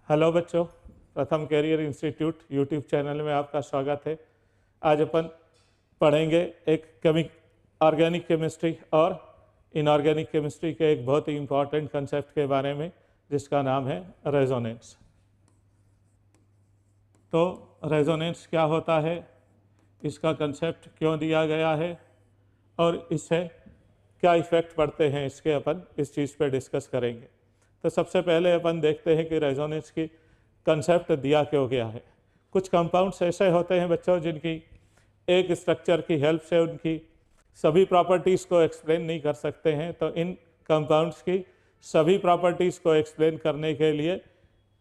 Hello बच्चों, प्रथम career institute YouTube channel में आपका स्वागत है। आज अपन पढ़ेंगे एक ऑर्गेनिक केमिस्ट्री और इनऑर्गेनिक केमिस्ट्री के एक बहुत ही इम्पॉर्टेंट कंसेप्ट के बारे में, जिसका नाम है रेजोनेंस। तो रेजोनेंस क्या होता है, इसका कंसेप्ट क्यों दिया गया है और इससे क्या इफ़ेक्ट पड़ते हैं, इसके अपन इस चीज़ पे डिस्कस करेंगे। तो सबसे पहले अपन देखते हैं कि रेजोनेंस की कंसेप्ट दिया क्यों गया है। कुछ कंपाउंड्स ऐसे होते हैं बच्चों जिनकी एक स्ट्रक्चर की हेल्प से उनकी सभी प्रॉपर्टीज़ को एक्सप्लेन नहीं कर सकते हैं। तो इन कंपाउंड्स की सभी प्रॉपर्टीज़ को एक्सप्लेन करने के लिए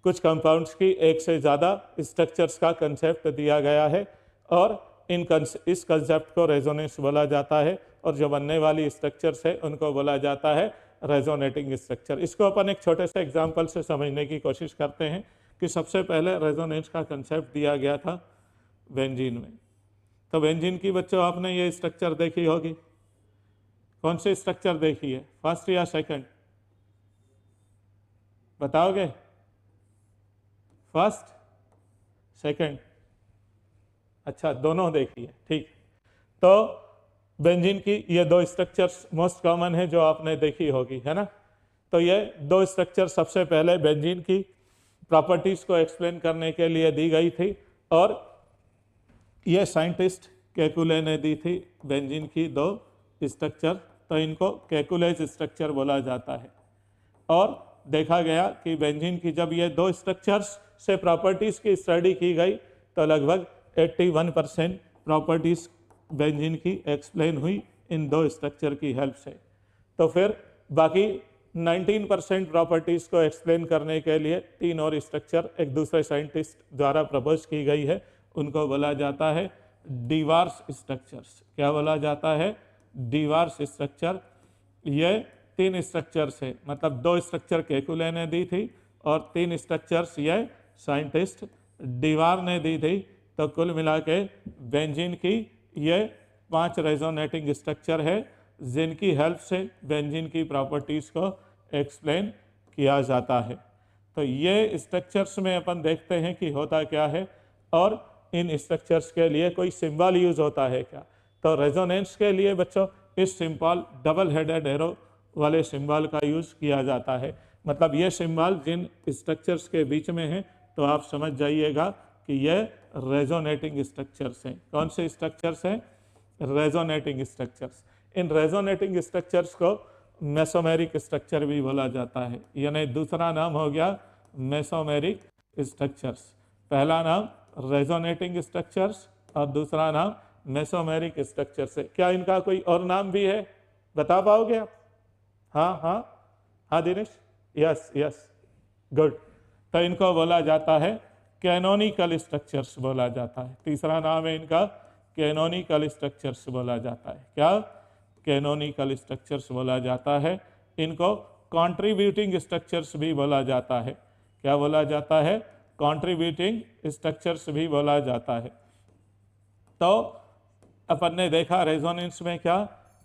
कुछ कंपाउंड्स की एक से ज़्यादा स्ट्रक्चर्स का कंसेप्ट दिया गया है और इस कंसेप्ट को रेजोनेंस बोला जाता है। और जो बनने वाली स्ट्रक्चर्स है उनको बोला जाता है रेजोनेटिंग स्ट्रक्चर। इसको अपन एक छोटे से एग्जांपल से समझने की कोशिश करते हैं कि सबसे पहले रेजोनेंस का कंसेप्ट दिया गया था बेंजीन में। तो बेंजीन की बच्चों आपने ये स्ट्रक्चर देखी होगी। कौन सी स्ट्रक्चर देखी है, फर्स्ट या सेकंड, बताओगे? First, second? अच्छा, दोनों देखी है, ठीक। तो बेंजीन की ये दो स्ट्रक्चर्स मोस्ट कॉमन है जो आपने देखी होगी, है ना। तो ये दो स्ट्रक्चर सबसे पहले बेंजीन की प्रॉपर्टीज़ को एक्सप्लेन करने के लिए दी गई थी और ये साइंटिस्ट केकुले ने दी थी बेंजीन की दो स्ट्रक्चर। तो इनको केकुलेज स्ट्रक्चर बोला जाता है। और देखा गया कि बेंजीन की जब ये दो स्ट्रक्चर्स से प्रॉपर्टीज़ की स्टडी की गई तो लगभग 81% प्रॉपर्टीज़ बेंजीन की एक्सप्लेन हुई इन दो स्ट्रक्चर की हेल्प से। तो फिर बाकी 19% प्रॉपर्टीज़ को एक्सप्लेन करने के लिए तीन और स्ट्रक्चर एक दूसरे साइंटिस्ट द्वारा प्रपोज की गई है, उनको बोला जाता है डिवार्स स्ट्रक्चर्स। क्या बोला जाता है? डिवार्स स्ट्रक्चर। ये तीन स्ट्रक्चर्स है, मतलब दो स्ट्रक्चर केकुले ने दी थी और तीन स्ट्रक्चर्स ये साइंटिस्ट डिवार ने दी थी। तो कुल मिला के बेंजीन की ये 5 रेजोनेटिंग स्ट्रक्चर है जिनकी हेल्प से बेंजीन की प्रॉपर्टीज़ को एक्सप्लेन किया जाता है। तो ये स्ट्रक्चर्स में अपन देखते हैं कि होता क्या है और इन स्ट्रक्चर्स के लिए कोई सिंबल यूज होता है क्या। तो रेजोनेंस के लिए बच्चों इस सिंबल डबल हेडेड एरो वाले सिंबल का यूज़ किया जाता है। मतलब ये सिंबल जिन स्ट्रक्चर्स के बीच में है तो आप समझ जाइएगा कि ये रेजोनेटिंग स्ट्रक्चर्स हैं। कौन से स्ट्रक्चर्स हैं? Resonating structures. इन रेजोनेटिंग स्ट्रक्चर्स को मेसोमेरिक स्ट्रक्चर भी बोला जाता है, यानी दूसरा नाम हो गया मेसोमेरिक स्ट्रक्चर्स। पहला नाम रेजोनेटिंग स्ट्रक्चर्स और दूसरा नाम मेसोमेरिक स्ट्रक्चर्स है। क्या इनका कोई और नाम भी है, बता पाओगे आप? हाँ हाँ हाँ दिनेश, यस यस, गुड। तो इनको बोला जाता है कैनोनिकल स्ट्रक्चर्स बोला जाता है। तीसरा नाम है इनका कैनोनिकल स्ट्रक्चर्स बोला जाता है। क्या? कैनोनिकल स्ट्रक्चर्स बोला जाता है। इनको कंट्रीब्यूटिंग स्ट्रक्चर्स भी बोला जाता है। क्या बोला जाता है? कंट्रीब्यूटिंग स्ट्रक्चर्स भी बोला जाता है। तो अपन ने देखा रेजोनेंस में क्या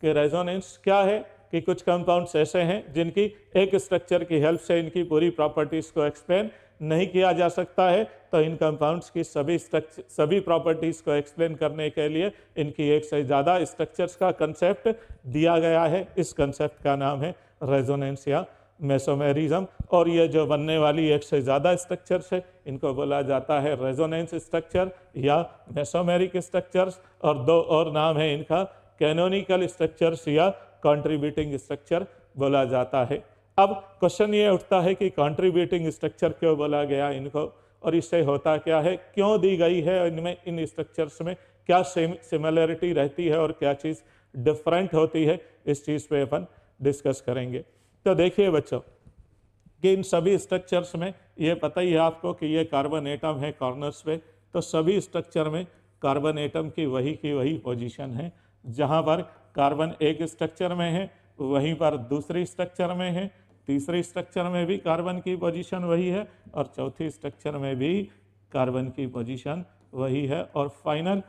कि रेजोनेंस क्या है कि कुछ कंपाउंड्स ऐसे हैं जिनकी एक स्ट्रक्चर की हेल्प से इनकी पूरी प्रॉपर्टीज़ को एक्सप्लेन नहीं किया जा सकता है। तो इन कंपाउंड्स की सभी प्रॉपर्टीज़ को एक्सप्लेन करने के लिए इनकी एक से ज़्यादा स्ट्रक्चर्स का कंसेप्ट दिया गया है। इस कंसेप्ट का नाम है रेजोनेंस या मेसोमेरिज्म। और ये जो बनने वाली एक से ज़्यादा स्ट्रक्चर्स है इनको बोला जाता है रेजोनेंस स्ट्रक्चर या मेसोमेरिक स्ट्रक्चर्स। और दो और नाम है इनका, कैनोनिकल स्ट्रक्चर्स या कंट्रीब्यूटिंग स्ट्रक्चर बोला जाता है। अब क्वेश्चन ये उठता है कि कंट्रीब्यूटिंग स्ट्रक्चर क्यों बोला गया इनको और इससे होता क्या है, क्यों दी गई है इनमें, इन स्ट्रक्चर्स में क्या सिमिलरिटी रहती है और क्या चीज़ डिफरेंट होती है, इस चीज़ पे अपन डिस्कस करेंगे। तो देखिए बच्चों कि इन सभी स्ट्रक्चर्स में ये पता ही है आपको कि ये कार्बन एटम है कॉर्नर्स पे। तो सभी स्ट्रक्चर में कार्बन एटम की वही पोजीशन है। जहाँ पर कार्बन एक स्ट्रक्चर में है वहीं पर दूसरी स्ट्रक्चर में है, तीसरी स्ट्रक्चर में भी कार्बन की पोजीशन वही है और चौथी स्ट्रक्चर में भी कार्बन की पोजीशन वही है और फाइनल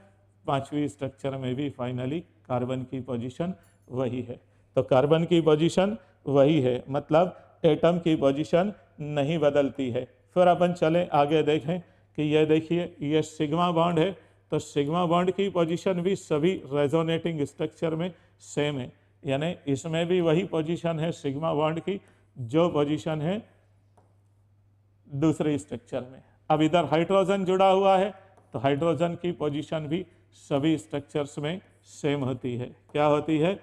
पांचवी स्ट्रक्चर में भी फाइनली कार्बन की पोजीशन वही है। तो कार्बन की पोजीशन वही है, मतलब एटम की पोजीशन नहीं बदलती है। फिर अपन चले आगे देखें कि ये देखिए ये सिग्मा बॉन्ड है, तो सिग्मा बॉन्ड की पोजीशन भी सभी रेजोनेटिंग स्ट्रक्चर में सेम है, यानी इसमें भी वही पोजीशन है सिग्मा बॉन्ड की जो पोजीशन है दूसरे स्ट्रक्चर में। अब इधर हाइड्रोजन जुड़ा हुआ है तो हाइड्रोजन की पोजीशन भी सभी स्ट्रक्चर्स में सेम होती है। क्या होती है?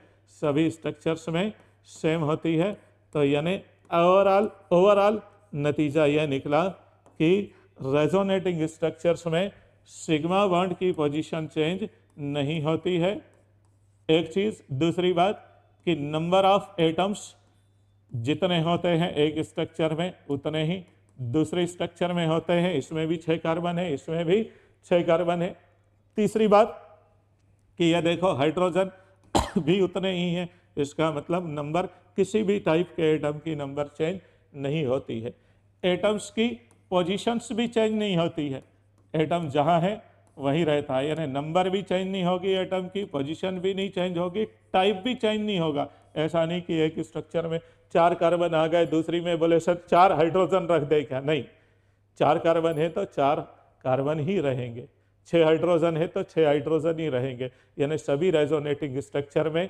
सभी स्ट्रक्चर्स में सेम होती है। तो यानी ओवरऑल नतीजा यह निकला कि रेजोनेटिंग स्ट्रक्चर्स में सिग्मा बॉन्ड की पोजीशन चेंज नहीं होती है, एक चीज़। दूसरी बात कि नंबर ऑफ एटम्स जितने होते हैं एक स्ट्रक्चर में उतने ही दूसरे स्ट्रक्चर में होते हैं। इसमें भी 6 कार्बन है, इसमें भी 6 कार्बन है। तीसरी बात कि यह देखो हाइड्रोजन भी उतने ही हैं, इसका मतलब नंबर किसी भी टाइप के एटम की नंबर चेंज नहीं होती है। एटम्स की पोजीशंस भी चेंज नहीं होती है, एटम जहाँ है वही रहता है, यानी नंबर भी चेंज नहीं होगी, एटम की पोजीशन भी नहीं चेंज होगी, टाइप भी चेंज नहीं होगा। ऐसा नहीं कि एक स्ट्रक्चर में 4 कार्बन आ गए, दूसरी में बोले सर 4 हाइड्रोजन रख दे, क्या? नहीं, 4 कार्बन है तो 4 कार्बन ही रहेंगे, 6 हाइड्रोजन है तो 6 हाइड्रोजन ही रहेंगे। यानी सभी रेजोनेटिंग स्ट्रक्चर में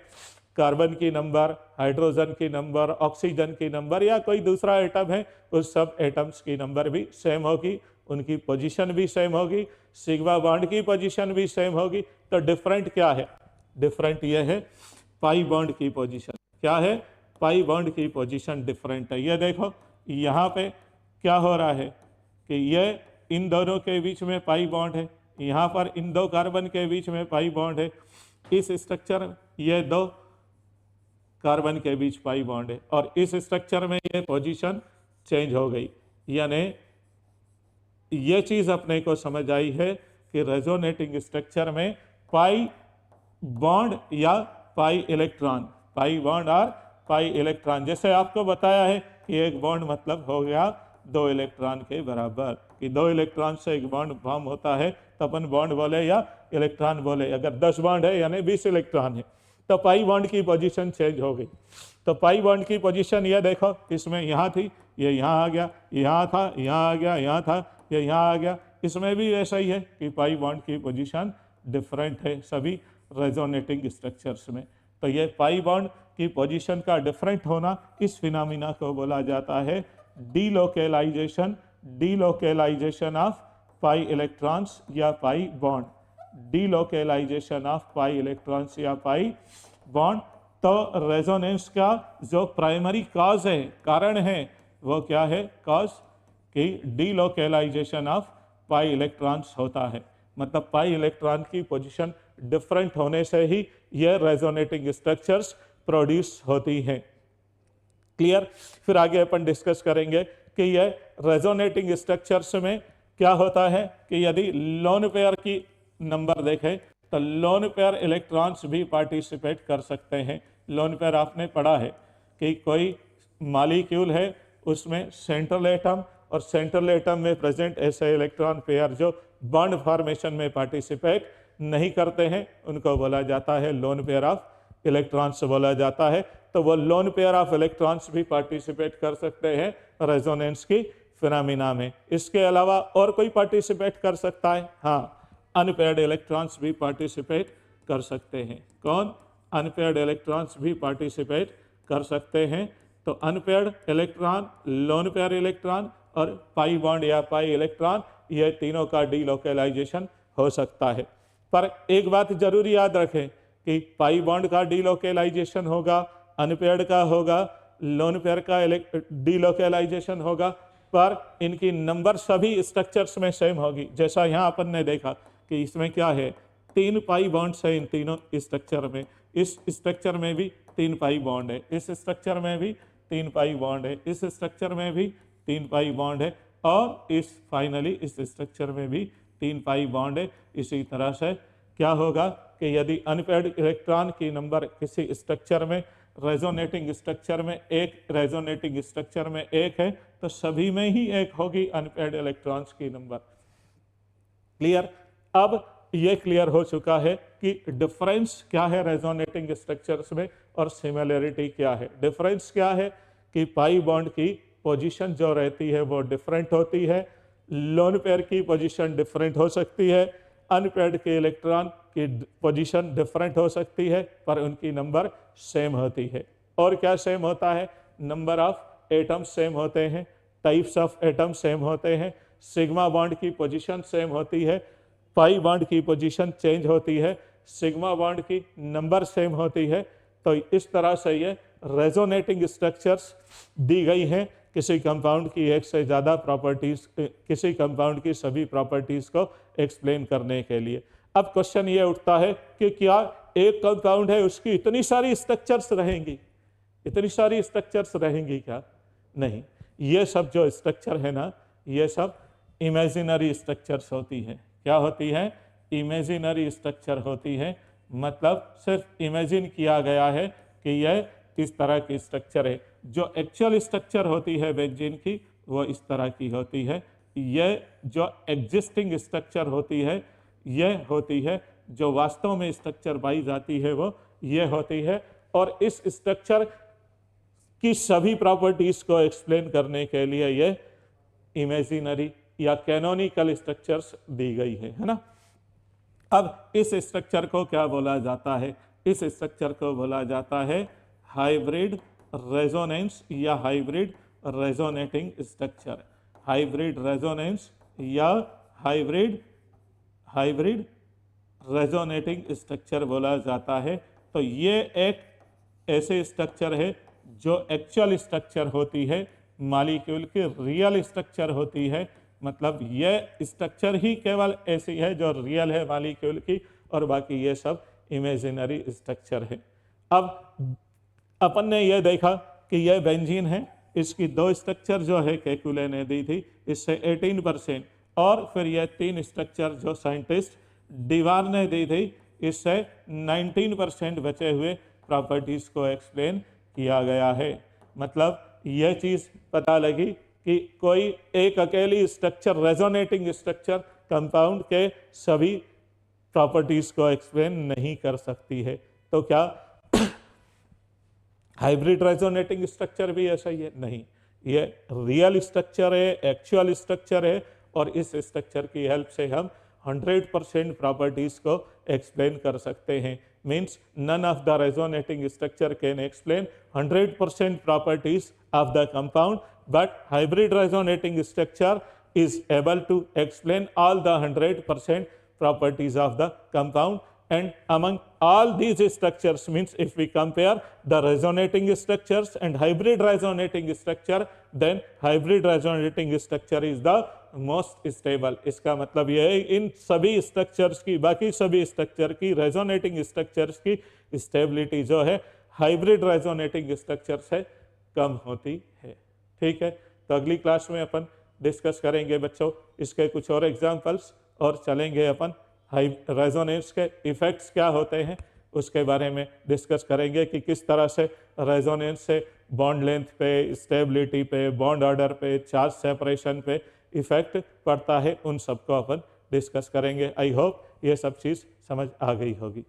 कार्बन की नंबर, हाइड्रोजन की नंबर, ऑक्सीजन की नंबर या कोई दूसरा एटम है उस सब एटम्स की नंबर भी सेम होगी, उनकी पोजीशन भी सेम होगी, सिग्मा बॉन्ड की पोजीशन भी सेम होगी। तो डिफरेंट क्या है? डिफरेंट यह है पाई बॉन्ड की पोजीशन। क्या है? पाई बॉन्ड की पोजीशन डिफरेंट है। ये देखो यहाँ पे क्या हो रहा है कि ये इन दोनों के बीच में पाई बॉन्ड है, यहाँ पर इन 2 कार्बन के बीच में पाई बॉन्ड है, इस स्ट्रक्चर ये 2 कार्बन के बीच पाई बॉन्ड है, और इस स्ट्रक्चर में ये पोजीशन चेंज हो गई। यानी ये चीज़ अपने को समझ आई है कि रेजोनेटिंग स्ट्रक्चर में पाई बॉन्ड या पाई इलेक्ट्रॉन, पाई बॉन्ड और पाई इलेक्ट्रॉन, जैसे आपको बताया है कि एक बॉन्ड मतलब हो गया 2 इलेक्ट्रॉन के बराबर, कि 2 इलेक्ट्रॉन से एक बॉन्ड फॉर्म होता है तो अपन बॉन्ड बोले या इलेक्ट्रॉन बोले। अगर 10 बॉन्ड है यानी 20 इलेक्ट्रॉन है, तो पाई बॉन्ड की पोजीशन चेंज हो गई। तो पाई बॉन्ड की पोजीशन ये देखो, इसमें यहाँ थी, ये यहाँ आ गया, यहाँ था, यहाँ आ गया, यहाँ था, ये यहाँ आ गया। इसमें भी ऐसा ही है कि पाई बॉन्ड की पोजीशन डिफरेंट है सभी रेजोनेटिंग स्ट्रक्चर्स में। तो ये पाई बॉन्ड की पोजीशन का डिफरेंट होना, इस फिनोमिना को बोला जाता है delocalisation, delocalisation of pi electrons या pi bond, delocalisation of pi electrons या पाई बॉन्ड। तो रेजोनेंस का जो प्राइमरी कॉज है, कारण है, वो क्या है? कॉज कि डीलोकेलाइजेशन ऑफ पाई इलेक्ट्रॉन्स होता है, मतलब पाई इलेक्ट्रॉन की पोजीशन डिफरेंट होने से ही ये रेजोनेटिंग स्ट्रक्चर्स प्रोड्यूस होती हैं। क्लियर? फिर आगे अपन डिस्कस करेंगे कि ये रेजोनेटिंग स्ट्रक्चर्स में क्या होता है कि यदि लोन पेयर की नंबर देखें तो लोन पेयर इलेक्ट्रॉन्स भी पार्टिसिपेट कर सकते हैं। लोन पेयर आपने पढ़ा है कि कोई मॉलिक्यूल है उसमें सेंट्रल एटम और सेंट्रल एटम में प्रेजेंट ऐसे इलेक्ट्रॉन पेयर जो बॉन्ड फॉर्मेशन में पार्टिसिपेट नहीं करते हैं, उनको बोला जाता है लोन पेयर ऑफ इलेक्ट्रॉन्स बोला जाता है। तो वो लोन पेयर ऑफ इलेक्ट्रॉन्स भी पार्टिसिपेट कर सकते हैं रेजोनेंस की फिनोमिना में। इसके अलावा और कोई पार्टिसिपेट कर सकता है? हाँ, अनपेयर्ड इलेक्ट्रॉन्स भी पार्टिसिपेट कर सकते हैं। कौन? अनपेयर्ड इलेक्ट्रॉन्स भी पार्टिसिपेट कर सकते हैं। तो unpaired electron, lone pair electron और पाई बॉन्ड या पाई इलेक्ट्रॉन, ये तीनों का डीलोकेलाइजेशन हो सकता है। पर एक बात जरूर याद रखें कि पाई बॉन्ड का डीलोकेलाइजेशन होगा, अनपेयर्ड का होगा, लोन पेयर का डीलोकेलाइजेशन होगा, पर इनकी नंबर सभी स्ट्रक्चर्स में सेम होगी। जैसा यहाँ अपन ने देखा कि इसमें क्या है, 3 पाई बॉन्ड्स है इन तीनों स्ट्रक्चर में, इस स्ट्रक्चर में भी 3 पाई बॉन्ड है, इस स्ट्रक्चर में भी 3 पाई बॉन्ड है, इस स्ट्रक्चर में भी 3 पाई बॉन्ड है, और इस फाइनली इस स्ट्रक्चर में भी 3 पाई बॉन्ड है। इसी तरह से क्या होगा कि यदि अनपेयर्ड इलेक्ट्रॉन की नंबर किसी स्ट्रक्चर में, रेजोनेटिंग स्ट्रक्चर में एक, रेजोनेटिंग स्ट्रक्चर में 1 है तो सभी में ही 1 होगी अनपेयर्ड इलेक्ट्रॉन्स की नंबर। क्लियर? अब ये क्लियर हो चुका है कि डिफरेंस क्या है रेजोनेटिंग स्ट्रक्चर्स में और सिमिलरिटी क्या है। डिफरेंस क्या है कि पाई बॉन्ड की पोजीशन जो रहती है वो डिफरेंट होती है, लोन पेयर की पोजीशन डिफरेंट हो सकती है, अनपेयर्ड के इलेक्ट्रॉन की पोजीशन डिफरेंट हो सकती है, पर उनकी नंबर सेम होती है। और क्या सेम होता है? नंबर ऑफ एटम्स सेम होते हैं, टाइप्स ऑफ एटम सेम होते हैं, सिग्मा बॉन्ड की पोजीशन सेम होती है, पाई बॉन्ड की पोजीशन चेंज होती है, सिग्मा बॉन्ड की नंबर सेम होती है। तो इस तरह से ये रेजोनेटिंग स्ट्रक्चर्स दी गई हैं किसी कंपाउंड की एक से ज़्यादा प्रॉपर्टीज, किसी कंपाउंड की सभी प्रॉपर्टीज को एक्सप्लेन करने के लिए। अब क्वेश्चन ये उठता है कि क्या एक कंपाउंड है उसकी इतनी सारी स्ट्रक्चर्स रहेंगी? इतनी सारी स्ट्रक्चर्स रहेंगी क्या? नहीं, ये सब जो स्ट्रक्चर है ना, ये सब इमेजिनरी स्ट्रक्चर्स होती है। क्या होती है? इमेजिनरी स्ट्रक्चर होती है। मतलब सिर्फ इमेजिन किया गया है कि यह इस तरह की स्ट्रक्चर है। जो एक्चुअल स्ट्रक्चर होती है बेंजीन की वो इस तरह की होती है। यह जो एग्जिस्टिंग स्ट्रक्चर होती है यह होती है, जो वास्तव में स्ट्रक्चर पाई जाती है वो ये होती है। और इस स्ट्रक्चर की सभी प्रॉपर्टीज को एक्सप्लेन करने के लिए ये इमेजिनरी या कैनोनिकल स्ट्रक्चर्स दी गई है ना। अब इस स्ट्रक्चर को क्या बोला जाता है? इस स्ट्रक्चर को बोला जाता है हाइब्रिड रेजोनेंस या hybrid resonating structure. Hybrid resonance या हाइब्रिड रेजोनेटिंग स्ट्रक्चर बोला जाता है। तो ये एक ऐसे स्ट्रक्चर है जो एक्चुअल स्ट्रक्चर होती है, मॉलिक्यूल की रियल स्ट्रक्चर होती है। मतलब ये स्ट्रक्चर ही केवल ऐसी है जो रियल है मॉलिक्यूल की, और बाकी ये सब इमेजिनरी स्ट्रक्चर है। अब अपन ने यह देखा कि यह बेंजीन है, इसकी दो स्ट्रक्चर जो है केकुले ने दी थी, इससे 18%, और फिर यह तीन स्ट्रक्चर जो साइंटिस्ट डिवार ने दी थी, इससे 19% बचे हुए प्रॉपर्टीज को एक्सप्लेन किया गया है। मतलब यह चीज़ पता लगी कि कोई एक अकेली स्ट्रक्चर, रेजोनेटिंग स्ट्रक्चर कंपाउंड के सभी प्रॉपर्टीज को एक्सप्लेन नहीं कर सकती है। तो क्या हाइब्रिड रेजोनेटिंग स्ट्रक्चर भी ऐसा ही है? नहीं, ये रियल स्ट्रक्चर है, एक्चुअल स्ट्रक्चर है, और इस स्ट्रक्चर की हेल्प से हम 100% प्रॉपर्टीज को एक्सप्लेन कर सकते हैं। Means none of the resonating structure can explain 100% properties of the compound, but hybrid resonating structure is able to explain all the 100% properties of the compound. And among all these structures, means if we compare the resonating structures and hybrid resonating structure, then hybrid resonating structure is the most stable. इसका मतलब यह है इन सभी structures की, बाकी सभी structure की, resonating structures की स्टेबिलिटी जो है हाइब्रिड रेजोनेटिंग स्ट्रक्चर से कम होती है। ठीक है, तो अगली क्लास में अपन डिस्कस करेंगे बच्चों इसके कुछ और एग्जांपल्स, और चलेंगे अपन रेजोनेंस के इफेक्ट्स क्या होते हैं उसके बारे में डिस्कस करेंगे कि किस तरह से रेजोनेंस से बॉन्ड लेंथ पे, स्टेबिलिटी पे, बॉन्ड ऑर्डर पे, चार्ज सेपरेशन पे इफेक्ट पड़ता है। उन सबको अपन डिस्कस करेंगे। आई होप ये सब चीज़ समझ आ गई होगी।